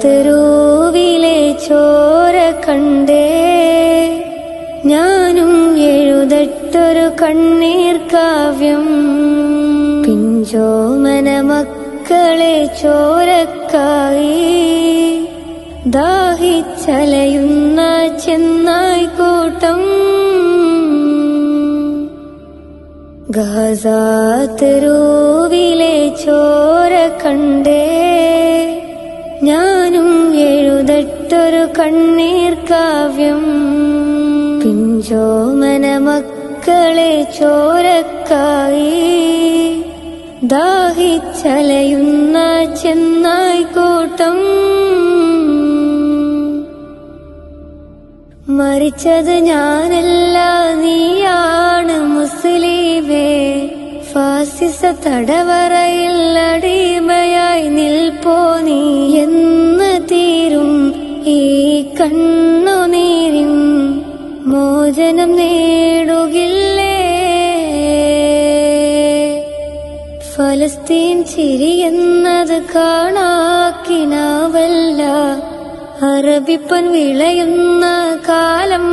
തെരുവിലെ ചോര കണ്ടേ ഞാനും എഴുതട്ടൊരു കണ്ണീർ കാവ്യം. പിഞ്ചോമന മക്കളെ ചോരക്കായി ദാഹിച്ചലയുന്ന ചെന്നായ്ക്കൂട്ടം. ഗാസ തെരുവിലെ ചോര കണ്ടേ ഞാനും എഴുതട്ടൊരു കണ്ണീർ കാവ്യം. പിഞ്ചോമന മക്കളെ ചോരക്കായി ദാഹിച്ചലയുന്ന ചെന്നായ്ക്കൂട്ടം. മരിച്ചത് ഞാനല്ല നീയാണ് മുസ്ലിമേ. ഫാസിസ തടവറയിൽ അടിമയായി നിൽപ്പോ നീ എന്ന് തീരും ഈ കണ്ണുനീരിൻ മോചനം നേടുകില്ലേ. ഫലസ്തീൻ ചിരിയെന്നത് കാണാക്കിനാവല്ല, അറബിപ്പൻ വിളയുന്ന കാലം